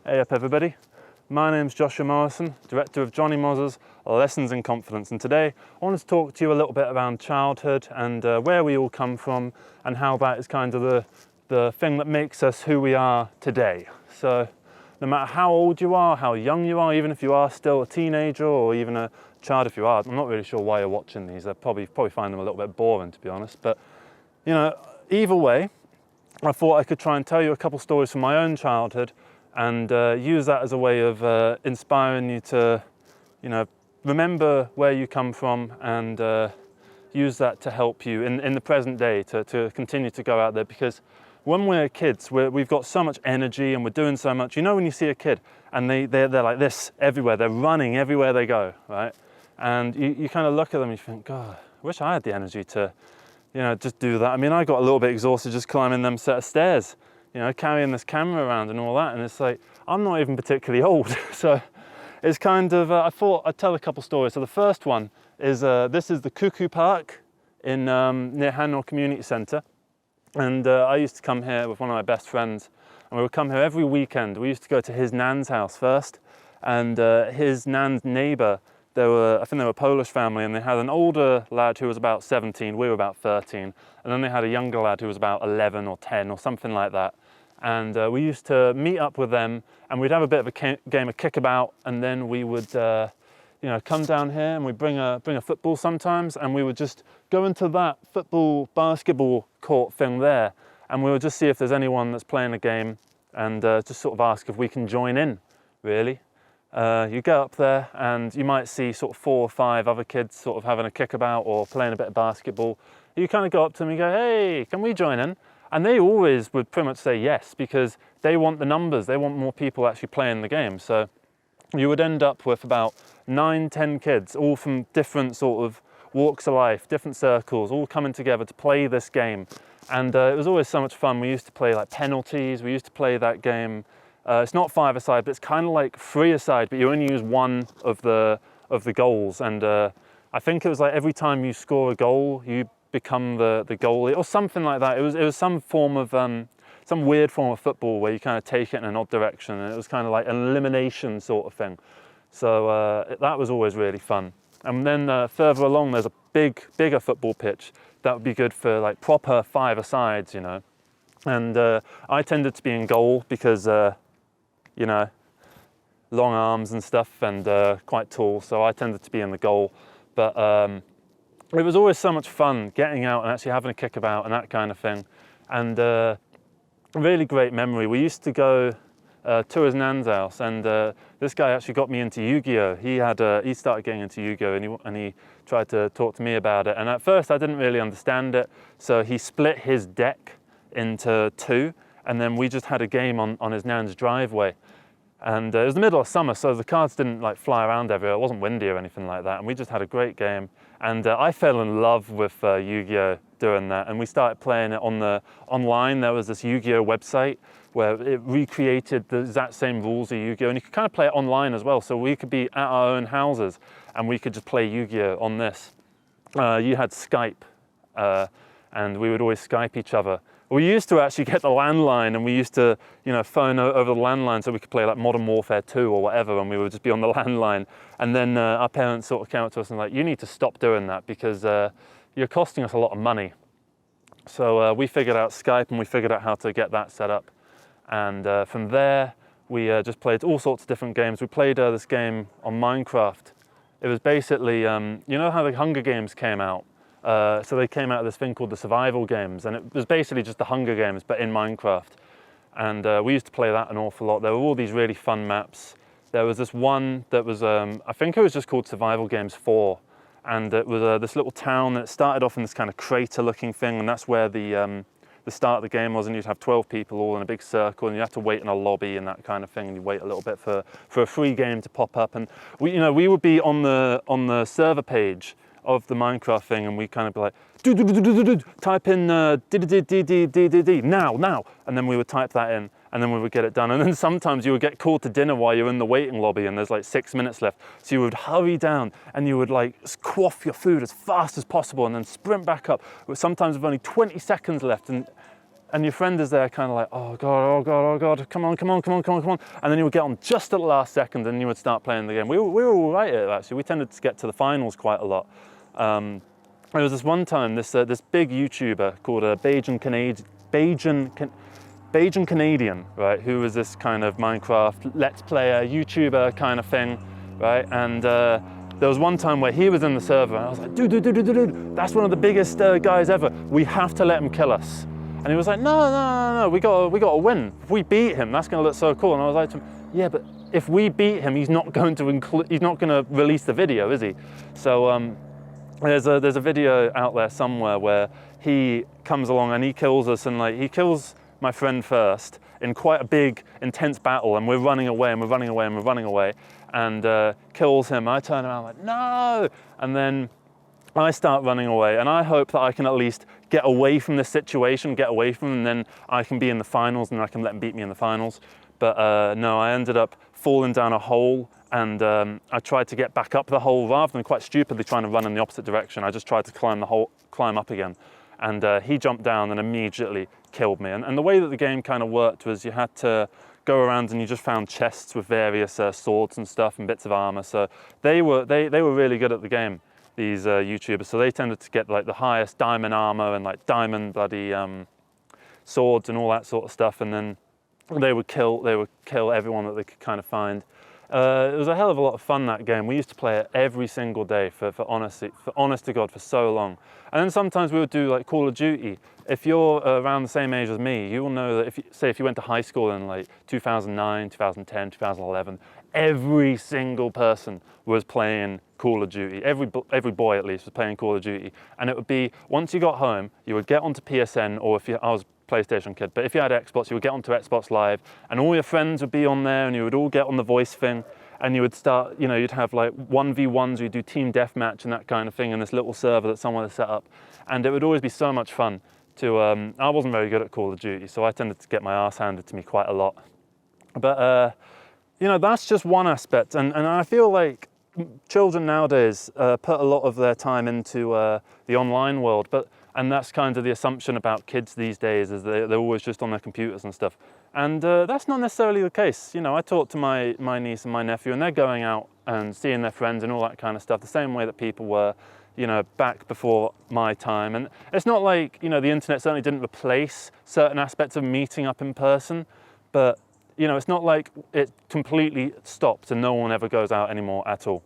Hey up everybody, my name's Joshua Morrison, director of Johnny Moz's Lessons in Confidence, and today I want to talk to you a little bit around childhood and where we all come from and how that is kind of the thing that makes us who we are today. So no matter how old you are, how young you are, even if you are still a teenager or even a child if you are, I'm not really sure why you're watching these, I'd probably find them a little bit boring to be honest, but you know, either way, I thought I could try and tell you a couple stories from my own childhood and use that as a way of inspiring you to, you know, remember where you come from and use that to help you in the present day to continue to go out there, because when we're kids, we've got so much energy and we're doing so much. You know, when you see a kid and they're like this everywhere, they're running everywhere they go, right? And you kind of look at them and you think, God, I wish I had the energy to, you know, just do that. I mean, I got a little bit exhausted just climbing them set of stairs, you know, carrying this camera around and all that. And it's like, I'm not even particularly old. So it's kind of, I thought I'd tell a couple stories. So the first one is, this is the Cuckoo Park in near Hanwell Community Centre. And I used to come here with one of my best friends, and we would come here every weekend. We used to go to his nan's house first, and his nan's neighbour, I think they were a Polish family, and they had an older lad who was about 17, we were about 13, and then they had a younger lad who was about 11 or 10 or something like that. And we used to meet up with them, and we'd have a bit of a game of kickabout, and then we would you know, come down here and we'd bring a football sometimes, and we would just go into that football, basketball court thing there, and we would just see if there's anyone that's playing a game and just sort of ask if we can join in, really. You go up there and you might see sort of 4 or 5 other kids sort of having a kickabout or playing a bit of basketball. You kind of go up to them and go, hey, can we join in? And they always would pretty much say yes, because they want the numbers, they want more people actually playing the game. So you would end up with about 9, 10 kids, all from different sort of walks of life, different circles, all coming together to play this game. And it was always so much fun. We used to play like penalties, we used to play that game. It's not 5-a-side, but it's kind of like 3-a-side, but you only use one of the goals. And I think it was like every time you score a goal, you become the goalie or something like that. It was some form of some weird form of football where you kind of take it in an odd direction, and it was kind of like an elimination sort of thing. So that was always really fun. And then further along, there's a bigger football pitch that would be good for like proper 5-a-sides, you know. And I tended to be in goal because you know, long arms and stuff, and quite tall, so I tended to be in the goal. But it was always so much fun getting out and actually having a kickabout and that kind of thing. And a really great memory. We used to go to his nan's house, and this guy actually got me into YuGiOh. He started getting into YuGiOh, and he tried to talk to me about it. And at first I didn't really understand it, so he split his deck into 2, and then we just had a game on his nan's driveway. And it was the middle of summer, so the cards didn't like fly around everywhere. It wasn't windy or anything like that, and we just had a great game. And I fell in love with YuGiOh doing that, and we started playing it online. There was this YuGiOh website where it recreated the exact same rules of YuGiOh, and you could kind of play it online as well. So we could be at our own houses and we could just play YuGiOh on this. You had Skype, and we would always Skype each other. We used to actually get the landline, and we used to, you know, phone over the landline so we could play like Modern Warfare 2 or whatever, and we would just be on the landline. And then our parents sort of came up to us and like, you need to stop doing that because you're costing us a lot of money. So we figured out Skype, and we figured out how to get that set up. And from there, we just played all sorts of different games. We played this game on Minecraft. It was basically, you know how the Hunger Games came out? So they came out of this thing called the Survival Games, and it was basically just the Hunger Games, but in Minecraft. And we used to play that an awful lot. There were all these really fun maps. There was this one that was, I think it was just called Survival Games 4. And it was this little town that started off in this kind of crater-looking thing, and that's where the start of the game was, and you'd have 12 people all in a big circle, and you have to wait in a lobby and that kind of thing, and you wait a little bit for a free game to pop up. And we would be on the server page of the Minecraft thing, and we kind of be like, type in now, and then we would type that in, and then we would get it done. And then sometimes you would get called to dinner while you're in the waiting lobby and there's like 6 minutes left. So you would hurry down and you would like quaff your food as fast as possible and then sprint back up, sometimes with only 20 seconds left. And and your friend is there kind of like, oh God, come on. And then you would get on just at the last second and you would start playing the game. We were all right at it, actually. We tended to get to the finals quite a lot. There was this one time, this big YouTuber called Bajan Canadian, right, who was this kind of Minecraft Let's Player YouTuber kind of thing, right? And there was one time where he was in the server and I was like, dude, that's one of the biggest guys ever. We have to let him kill us. And he was like, no, we gotta win. If we beat him, that's gonna look so cool. And I was like to him, yeah, but if we beat him, he's not going to release the video, is he? So there's a video out there somewhere where he comes along and he kills us, and like he kills my friend first in quite a big, intense battle, and we're running away and kills him. I turn around like, no! And then I start running away, and I hope that I can at least get away from this situation, get away from him, and then I can be in the finals and I can let him beat me in the finals. But no, I ended up falling down a hole, and I tried to get back up the hole rather than quite stupidly trying to run in the opposite direction. I just tried to climb up again. And he jumped down and immediately killed me. And the way that the game kind of worked was you had to go around and you just found chests with various swords and stuff and bits of armor. So they were really good at the game, these YouTubers. So they tended to get like the highest diamond armor and like diamond bloody swords and all that sort of stuff. And then they would kill everyone that they could kind of find. It was a hell of a lot of fun, that game. We used to play it every single day for honest to God, for so long. And then sometimes we would do like Call of Duty. If you're around the same age as me, you will know that if you went to high school in like 2009, 2010, 2011, every single person was playing Call of Duty. Every boy at least was playing Call of Duty. And it would be, once you got home, you would get onto PSN, or I was PlayStation kid, but if you had Xbox, you would get onto Xbox Live, and all your friends would be on there, and you would all get on the voice thing, and you would start, you'd have like 1v1s, you'd do team deathmatch and that kind of thing in this little server that someone had set up, and it would always be so much fun to, I wasn't very good at Call of Duty, so I tended to get my ass handed to me quite a lot. But, that's just one aspect, and I feel like children nowadays put a lot of their time into the online world, and that's kind of the assumption about kids these days, is they're always just on their computers and stuff. And that's not necessarily the case. I talk to my niece and my nephew, and they're going out and seeing their friends and all that kind of stuff, the same way that people were, back before my time. And it's not like, the internet certainly didn't replace certain aspects of meeting up in person, but, it's not like it completely stopped and no one ever goes out anymore at all.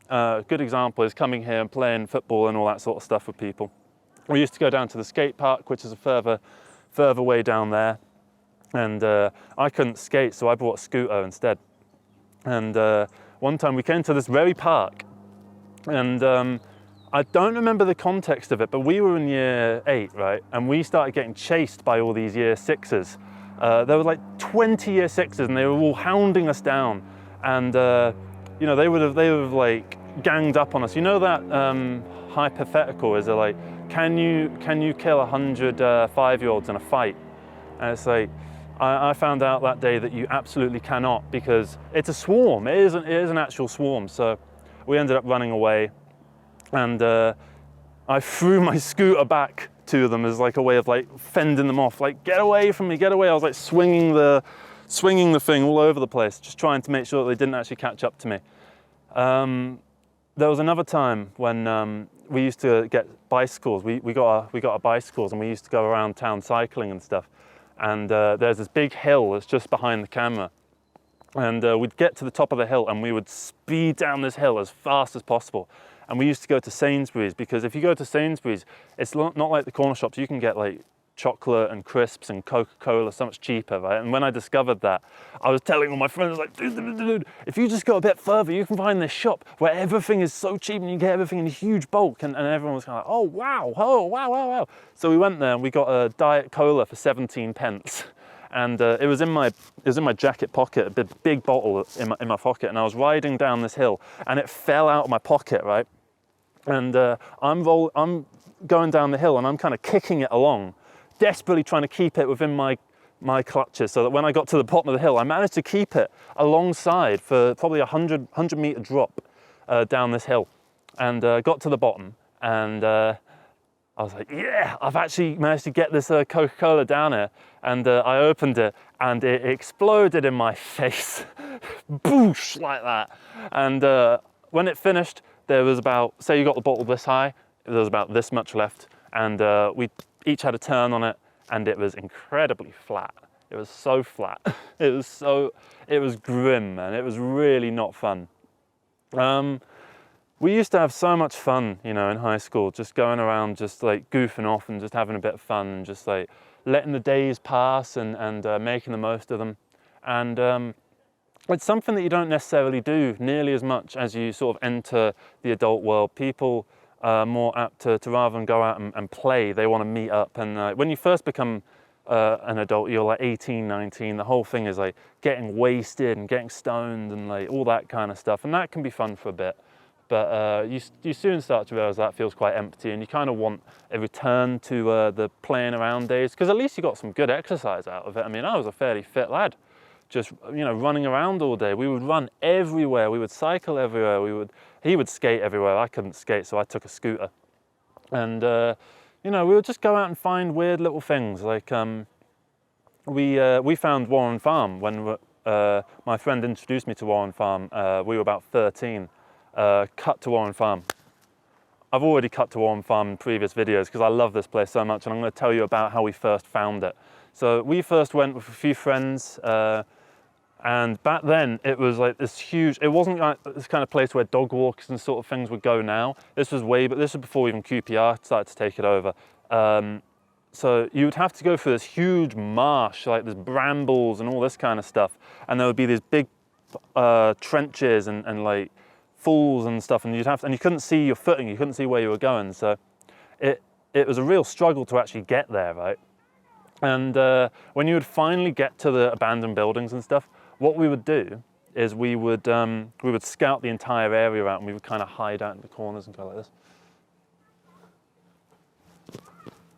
A good example is coming here and playing football and all that sort of stuff with people. We used to go down to the skate park, which is a further way down there. And I couldn't skate, so I bought a scooter instead. And one time we came to this very park, and I don't remember the context of it, but we were in year 8, right? And we started getting chased by all these year 6s. There were like 20 year 6s, and they were all hounding us down. And they would have like ganged up on us. That hypothetical is like, can you kill 100 5-year-olds in a fight? And it's like, I found out that day that you absolutely cannot, because it's a swarm. It is an actual swarm. So we ended up running away, and I threw my scooter back to them as like a way of like fending them off. Like, get away from me, get away. I was like swinging the thing all over the place, just trying to make sure that they didn't actually catch up to me. There was another time when we used to get bicycles. We got our bicycles, and we used to go around town cycling and stuff. And there's this big hill that's just behind the camera. And we'd get to the top of the hill, and we would speed down this hill as fast as possible. And we used to go to Sainsbury's, because if you go to Sainsbury's, it's not like the corner shops. You can get like chocolate and crisps and Coca-Cola so much cheaper, right? And when I discovered that, I was telling all my friends, like, dude, if you just go a bit further, you can find this shop where everything is so cheap and you get everything in huge bulk. And everyone was kind of like, oh wow. So we went there and we got a Diet Cola for 17 pence. And it was in my jacket pocket, a big bottle in my pocket. And I was riding down this hill, and it fell out of my pocket, right? And I'm going down the hill, and I'm kind of kicking it along, desperately trying to keep it within my clutches, so that when I got to the bottom of the hill, I managed to keep it alongside for probably a 100 meter drop down this hill, and got to the bottom, and I I was like, yeah, I've actually managed to get this Coca-Cola down here. And I opened it and it exploded in my face. Boosh, like that. And when it finished, there was about, say you got the bottle this high, there was about this much left. And we each had a turn on it and it was incredibly flat. It was so flat. It was grim, man. It was really not fun. We used to have so much fun, you know, in high school, just going around, just like goofing off and just having a bit of fun and just like letting the days pass and making the most of them. And it's something that you don't necessarily do nearly as much as you sort of enter the adult world. People are more apt to rather than go out and play, they want to meet up. And when you first become an adult, you're like 18, 19, the whole thing is like getting wasted and getting stoned and like all that kind of stuff. And that can be fun for a bit. But you soon start to realize that feels quite empty and you kind of want a return to the playing around days, because at least you got some good exercise out of it. I mean, I was a fairly fit lad, just, you know, running around all day. We would run everywhere, we would cycle everywhere, he would skate everywhere. I couldn't skate, so I took a scooter. And you know, we would just go out and find weird little things. Like we found Warren Farm when my friend introduced me to Warren Farm. We were about 13. Cut to Warren Farm. I've already cut to Warren Farm in previous videos because I love this place so much, and I'm going to tell you about how we first found it. So we first went with a few friends, and back then it was like this huge, it wasn't like this kind of place where dog walks and sort of things would go now. This was before even QPR started to take it over. So you would have to go through this huge marsh, like there's brambles and all this kind of stuff, and there would be these big trenches and like falls and stuff, and you couldn't see your footing, you couldn't see where you were going. So it was a real struggle to actually get there, right? And when you would finally get to the abandoned buildings and stuff, what we would do is we would scout the entire area out, and we would kind of hide out in the corners and go like this.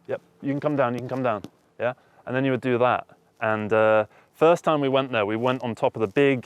Yep, you can come down, yeah? And then you would do that. And first time we went there, we went on top of the big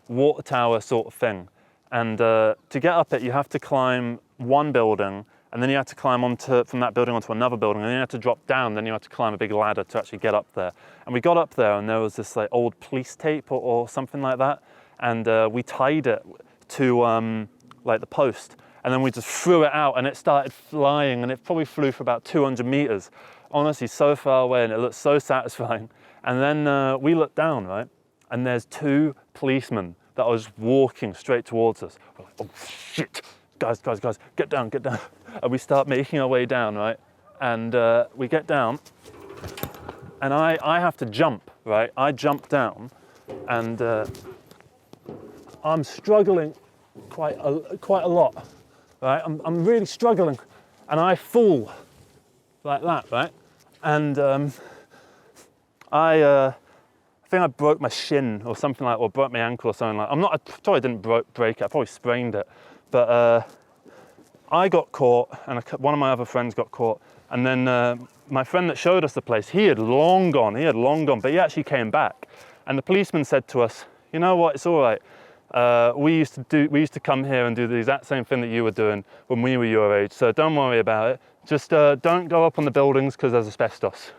water tower sort of thing. And to get up it, you have to climb one building, and then you have to climb from that building onto another building, and then you have to drop down, then you have to climb a big ladder to actually get up there. And we got up there, and there was this like old police tape or something like that, and we tied it to like the post, and then we just threw it out, and it started flying, and it probably flew for about 200 meters. Honestly, so far away, and it looked so satisfying. And then we looked down, right, and there's two policemen that was walking straight towards us. We're like, oh shit, guys, get down. And we start making our way down, right? And we get down, and I have to jump, right? I jump down, and I'm struggling quite a lot, right? I'm really struggling, and I fall like that, right? And I think I broke my shin or something like, or broke my ankle or something like. I probably didn't break it. I probably sprained it, but I got caught, and one of my other friends got caught, and then my friend that showed us the place, he had long gone, but he actually came back, and the policeman said to us, you know what, it's all right. We used to come here and do the exact same thing that you were doing when we were your age, so don't worry about it. Just don't go up on the buildings because there's asbestos.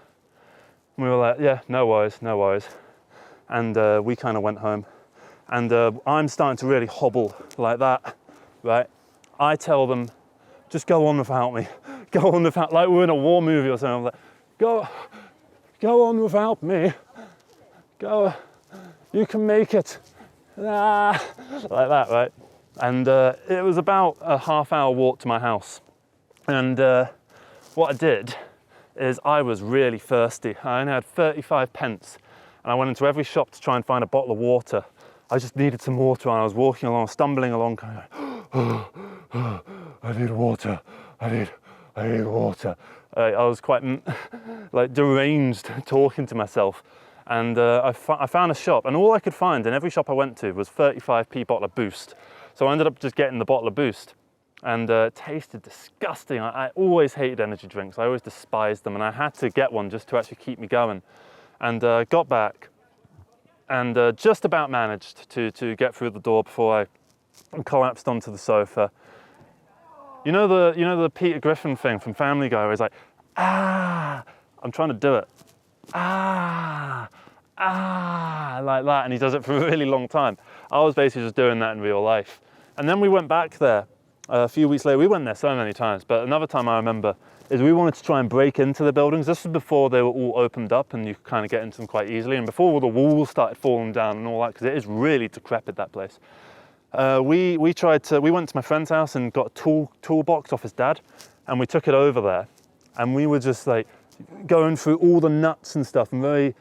And we were like, yeah, no worries. And we kind of went home, and I'm starting to really hobble like that, right? I tell them, just go on without me. Go on without, like we're in a war movie or something. I'm like, go on without me. Go, you can make it. Ah, like that, right? And it was about a half-hour walk to my house. And what I did is I was really thirsty. I only had 35 pence. And I went into every shop to try and find a bottle of water. I just needed some water, and I was walking along, stumbling along, kind of like, I need water. I need water. I was quite like deranged talking to myself. And I found a shop, and all I could find in every shop I went to was 35p bottle of Boost. So I ended up just getting the bottle of Boost, and it tasted disgusting. I always hated energy drinks. I always despised them, and I had to get one just to actually keep me going. And got back, and just about managed to get through the door before I collapsed onto the sofa. You know the Peter Griffin thing from Family Guy where he's like, ah, I'm trying to do it. Ah, like that, and he does it for a really long time. I was basically just doing that in real life. And then we went back there a few weeks later. We went there so many times, but another time I remember is we wanted to try and break into the buildings. This was before they were all opened up and you could kind of get into them quite easily, and before all the walls started falling down and all that, because it is really decrepit, that place. We went to my friend's house and got a toolbox off his dad, and we took it over there, and we were just like going through all the nuts and stuff and very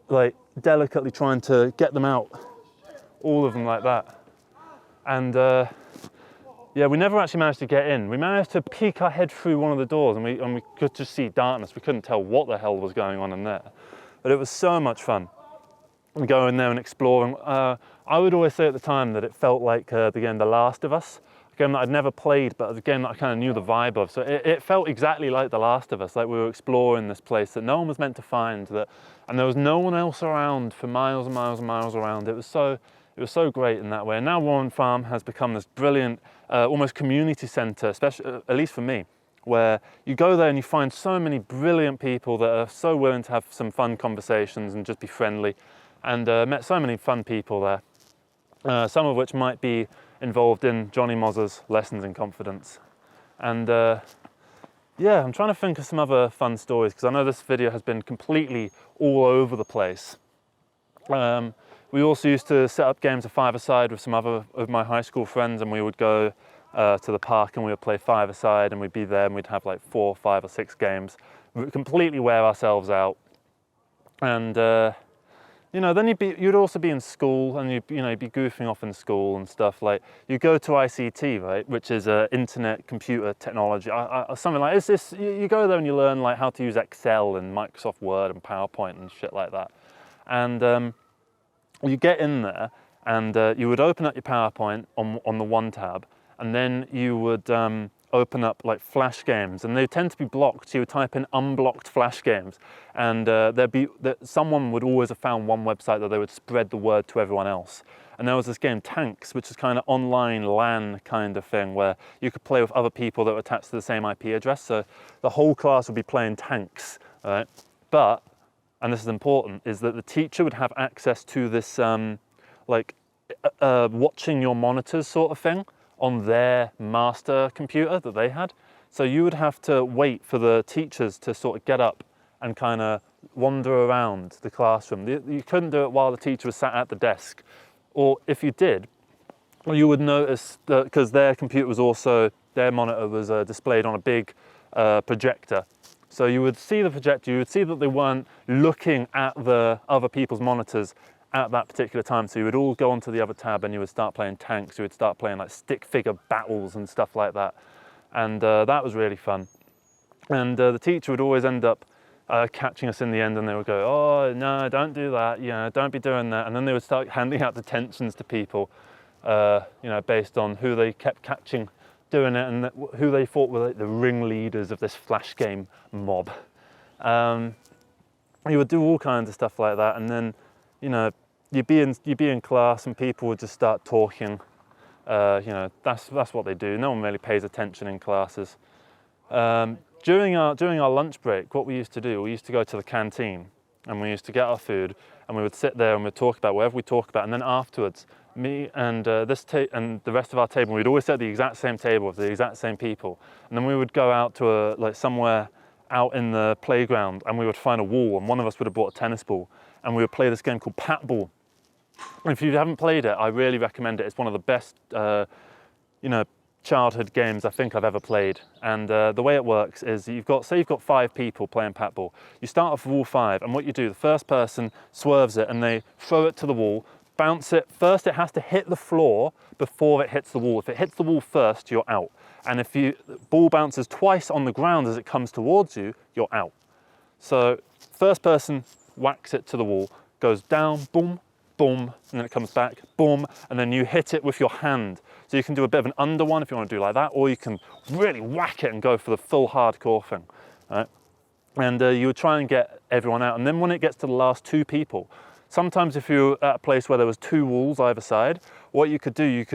like delicately trying to get them out, all of them like that. And yeah, we never actually managed to get in. We managed to peek our head through one of the doors, and we could just see darkness. We couldn't tell what the hell was going on in there, but it was so much fun going there and exploring. I would always say at the time that it felt like the game The Last of Us, a game that I'd never played, but a game that I kind of knew the vibe of. So it felt exactly like The Last of Us, like we were exploring this place that no one was meant to find, and there was no one else around for miles and miles and miles around. It was so great in that way. And now Warren Farm has become this brilliant, almost community centre, especially at least for me, where you go there and you find so many brilliant people that are so willing to have some fun conversations and just be friendly, and met so many fun people there, some of which might be involved in Johnny Moz's Lessons in Confidence. And yeah, I'm trying to think of some other fun stories, because I know this video has been completely all over the place. We also used to set up games of five-a-side with some other of my high school friends, and we would go to the park and we would play five-a-side, and we'd be there and we'd have like 4, 5 or 6 games. We would completely wear ourselves out. And you know, then you'd also be in school, and you'd be goofing off in school and stuff. Like, you go to ICT, right, which is internet computer technology, something like this. You go there and you learn like how to use Excel and Microsoft Word and PowerPoint and shit like that. And you get in there, and you would open up your PowerPoint on the one tab, and then you would open up like flash games, and they tend to be blocked. So you would type in unblocked flash games, and someone would always have found one website that they would spread the word to everyone else. And there was this game Tanks, which is kind of online LAN kind of thing, where you could play with other people that were attached to the same IP address. So the whole class would be playing Tanks, right? But, and this is important, is that the teacher would have access to this watching your monitors sort of thing on their master computer that they had. So you would have to wait for the teachers to sort of get up and kind of wander around the classroom. You couldn't do it while the teacher was sat at the desk. Or if you did, you would notice that, because their computer was also, their monitor was displayed on a big projector. So you would see the projector, you would see that they weren't looking at the other people's monitors at that particular time. So you would all go onto the other tab and you would start playing Tanks. You would start playing like stick figure battles and stuff like that. And that was really fun. And the teacher would always end up catching us in the end, and they would go, oh no, don't do that, don't be doing that. And then they would start handing out detentions to people, based on who they kept catching doing it and who they thought were like the ringleaders of this flash game mob. You would do all kinds of stuff like that, and then you'd be in class and people would just start talking. That's what they do. No one really pays attention in classes. During our lunch break, what we used to do, we used to go to the canteen and we used to get our food, and we would sit there and we'd talk about whatever we talk about, and then afterwards, me and and the rest of our table, we'd always sit at the exact same table with the exact same people, and then we would go out to somewhere out in the playground, and we would find a wall, and one of us would have brought a tennis ball, and we would play this game called Patball. And if you haven't played it, I really recommend it. It's one of the best, childhood games I think I've ever played. And the way it works is you've got 5 people playing Patball. You start off with all 5, and what you do, the first person swerves it and they throw it to the wall, bounce it. First, it has to hit the floor before it hits the wall. If it hits the wall first, you're out. And if the ball bounces twice on the ground as it comes towards you, you're out. So first person whacks it to the wall, goes down, boom, boom, and then it comes back, boom, and then you hit it with your hand. So you can do a bit of an under one if you want to do like that, or you can really whack it and go for the full hardcore thing, right? And you would try and get everyone out. And then when it gets to the last 2 people, sometimes if you're at a place where there was 2 walls either side, what you could do,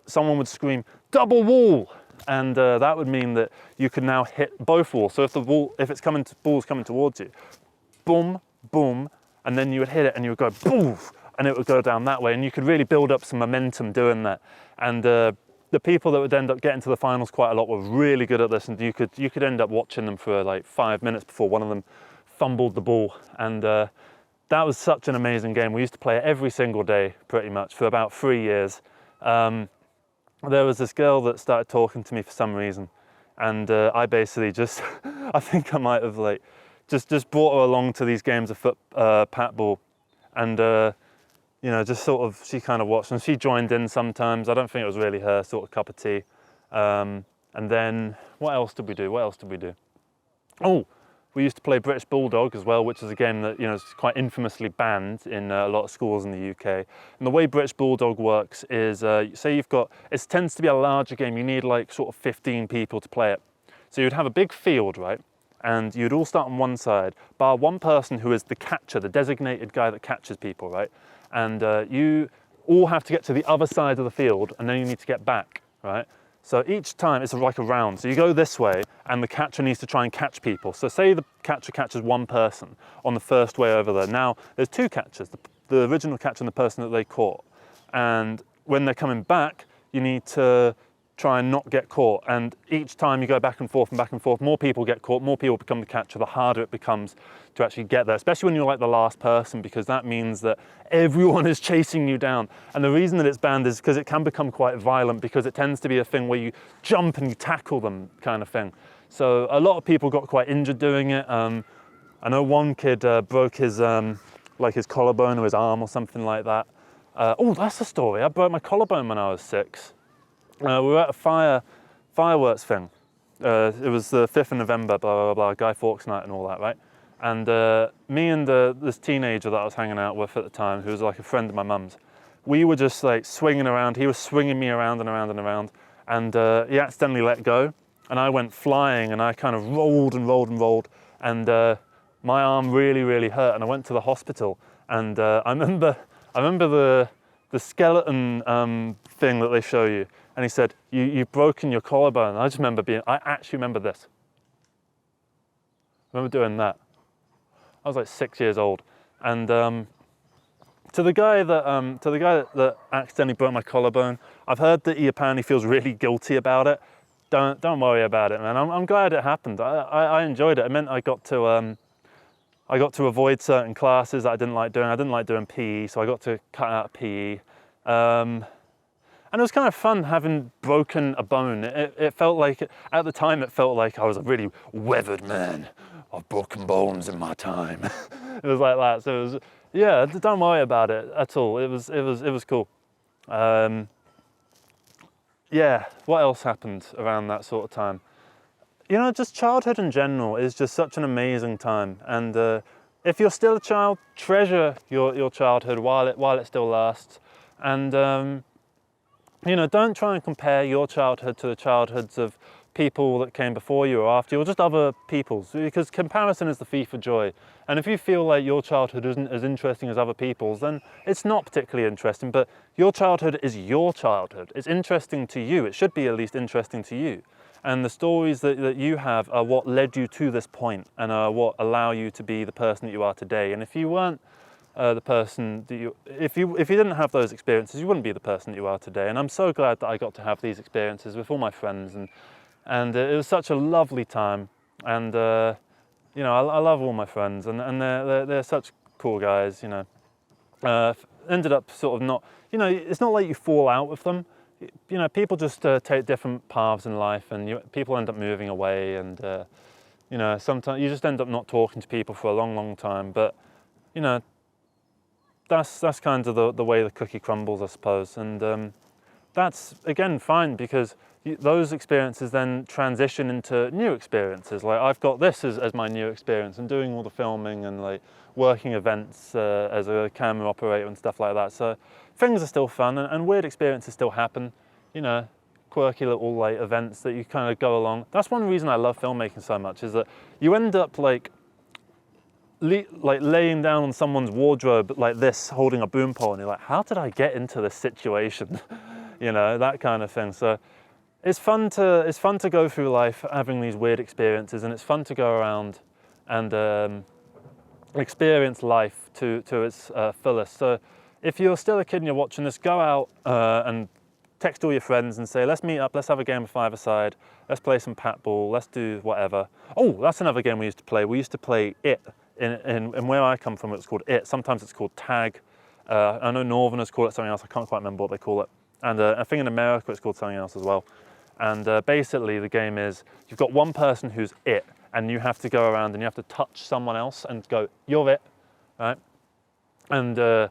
someone would scream, double wall, And that would mean that you could now hit both walls. So if the ball, if it's ball's coming towards you, boom, boom, and then you would hit it and you would go boof, and it would go down that way. And you could really build up some momentum doing that. And the people that would end up getting to the finals quite a lot were really good at this, and you could end up watching them for like 5 minutes before one of them fumbled the ball. And that was such an amazing game. We used to play it every single day pretty much for about 3 years. There was this girl that started talking to me for some reason, and I basically just, I think I might have like, just brought her along to these games of Patball, and you know, just sort of, she kind of watched and she joined in sometimes. I don't think it was really her sort of cup of tea. And then what else did we do? What else did we do? Oh, we used to play British Bulldog as well, which is a game that, you know, is quite infamously banned in a lot of schools in the UK. And the way British Bulldog works is, say you've got, it tends to be a larger game. You need like sort of 15 people to play it. So you'd have a big field, right? And you'd all start on one side, bar one person who is the catcher, the designated guy that catches people, right? And you all have to get to the other side of the field, and then you need to get back, right? So each time it's like a round. So you go this way, and the catcher needs to try and catch people. So say the catcher catches one person on the first way over there. Now there's two catchers, the original catcher and the person that they caught. And when they're coming back, you need to try and not get caught. And each time you go back and forth, more people get caught, more people become the catcher, the harder it becomes to actually get there, especially when you're like the last person, because that means that everyone is chasing you down. And the reason that it's banned is because it can become quite violent, because it tends to be a thing where you jump and you tackle them kind of thing. So a lot of people got quite injured doing it. I know one kid broke his, like his collarbone or his arm or something like that. Oh, that's the story. I broke my collarbone when I was 6. We were at a fireworks thing. It was the 5th of November, blah, blah, blah, Guy Fawkes night and all that, right? And me and this teenager that I was hanging out with at the time, who was like a friend of my mum's, we were just like swinging around. He was swinging me around and around and around. And he accidentally let go. And I went flying, and I kind of rolled and rolled and rolled. And my arm really, really hurt. And I went to the hospital. And I remember the skeleton thing that they show you. And he said, you've broken your collarbone. I just remember I actually remember this. I remember doing that. I was like 6 years old. And to the guy that accidentally broke my collarbone, I've heard that he apparently feels really guilty about it. Don't worry about it, man. I'm glad it happened. I enjoyed it. It meant I got to avoid certain classes that I didn't like doing. I didn't like doing PE, so I got to cut out PE. And it was kind of fun having broken a bone. It felt like, at the time, it felt like I was a really weathered man. I've broken bones in my time. It was like that. So it was, yeah, don't worry about it at all. It was cool. Yeah, what else happened around that sort of time? You know, just childhood in general is just such an amazing time. And if you're still a child, treasure your childhood while it still lasts. And you know, don't try and compare your childhood to the childhoods of people that came before you or after you, or just other people's, because comparison is the thief of joy. And if you feel like your childhood isn't as interesting as other people's, then it's not particularly interesting. But your childhood is your childhood. It's interesting to you. It should be at least interesting to you. And the stories that you have are what led you to this point, and are what allow you to be the person that you are today. And if you weren't the person that if you didn't have those experiences, you wouldn't be the person that you are today. And I'm so glad that I got to have these experiences with all my friends, and it was such a lovely time. And you know, I love all my friends, and they're such cool guys. You know, ended up sort of not, you know, it's not like you fall out with them. You know, people just take different paths in life, and people end up moving away, and you know, sometimes you just end up not talking to people for a long time. But you know, that's kind of the way the cookie crumbles, I suppose. And that's, again, fine, because those experiences then transition into new experiences. Like, I've got this as my new experience, and doing all the filming and like working events as a camera operator and stuff like that. So things are still fun, and weird experiences still happen, you know, quirky little like events that you kind of go along. That's one reason I love filmmaking so much, is that you end up like laying down on someone's wardrobe like this, holding a boom pole, and you're like, how did I get into this situation? You know, that kind of thing. So it's fun to go through life having these weird experiences, and it's fun to go around and experience life to its fullest. So if you're still a kid and you're watching this, go out and text all your friends and say, let's meet up, let's have a game of five-a-side, let's play some Patball, let's do whatever. Oh, that's another game we used to play. We used to play It. In where I come from, it's called It. Sometimes it's called Tag. I know Northerners call it something else. I can't quite remember what they call it. And I think in America it's called something else as well. And basically the game is, you've got one person who's It, and you have to go around and you have to touch someone else and go, you're It, right? And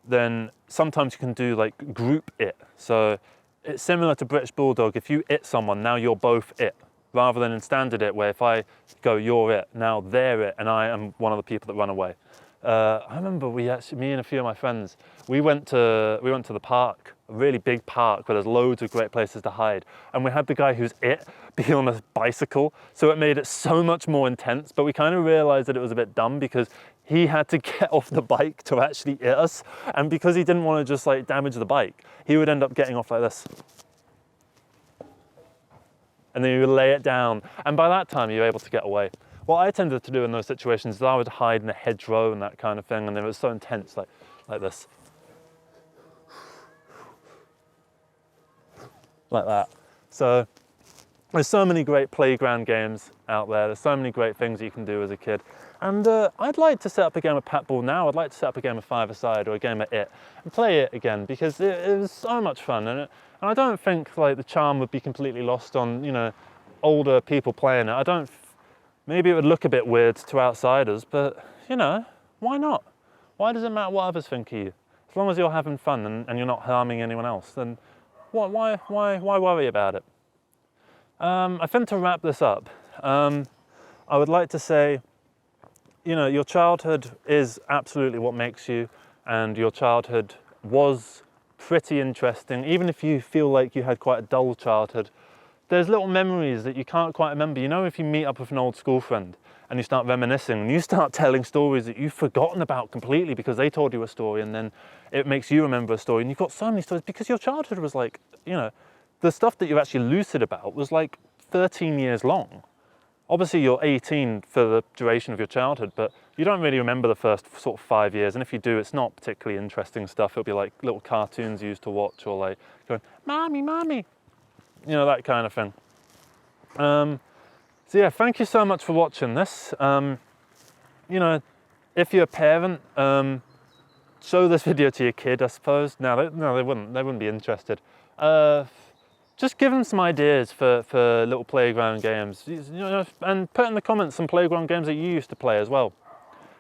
then sometimes you can do like group It. So it's similar to British Bulldog. If you It someone, now you're both It. Rather than in standard It, where if I go, you're It, now they're It, and I am one of the people that run away. I remember me and a few of my friends, we went to the park, a really big park where there's loads of great places to hide. And we had the guy who's It be on a bicycle. So it made it so much more intense, but we kind of realized that it was a bit dumb because he had to get off the bike to actually It us. And because he didn't want to just like damage the bike, he would end up getting off like this. And then you would lay it down. And by that time, you're able to get away. What I tended to do in those situations is I would hide in a hedgerow and that kind of thing, and it was so intense, like this. Like that. So there's so many great playground games out there. There's so many great things you can do as a kid. And I'd like to set up a game of Patball now. I'd like to set up a game of five-a-side or a game of It and play it again, because it was so much fun. And I don't think like the charm would be completely lost on, you know, older people playing it. Maybe it would look a bit weird to outsiders, but you know, why not? Why does it matter what others think of you? As long as you're having fun and you're not harming anyone else, then why worry about it? I think to wrap this up, I would like to say, you know, your childhood is absolutely what makes you, and your childhood was pretty interesting. Even if you feel like you had quite a dull childhood, there's little memories that you can't quite remember. You know, if you meet up with an old school friend and you start reminiscing and you start telling stories that you've forgotten about completely because they told you a story, and then it makes you remember a story, and you've got so many stories because your childhood was like, you know, the stuff that you're actually lucid about was like 13 years long. Obviously you're 18 for the duration of your childhood, but you don't really remember the first sort of 5 years. And if you do, it's not particularly interesting stuff. It'll be like little cartoons you used to watch, or like going, "Mommy, mommy," you know, that kind of thing. So yeah, thank you so much for watching this. You know, if you're a parent, show this video to your kid, I suppose. No, they wouldn't be interested. Just give them some ideas for little playground games, you know, and put in the comments some playground games that you used to play as well.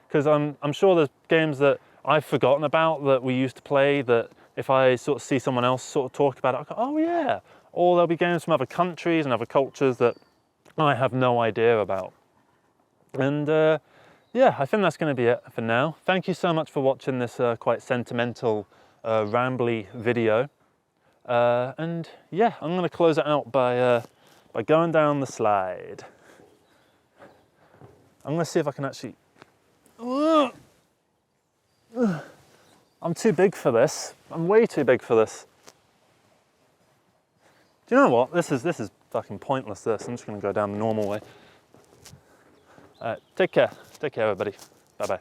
Because I'm sure there's games that I've forgotten about that we used to play, that if I sort of see someone else sort of talk about it, I go, oh yeah. Or there'll be games from other countries and other cultures that I have no idea about. And yeah, I think that's going to be it for now. Thank you so much for watching this quite sentimental, rambly video. And yeah, I'm going to close it out by going down the slide. I'm going to see if I can actually... I'm too big for this. I'm way too big for this. Do you know what? This is fucking pointless, this. I'm just going to go down the normal way. Take care. Take care, everybody. Bye-bye.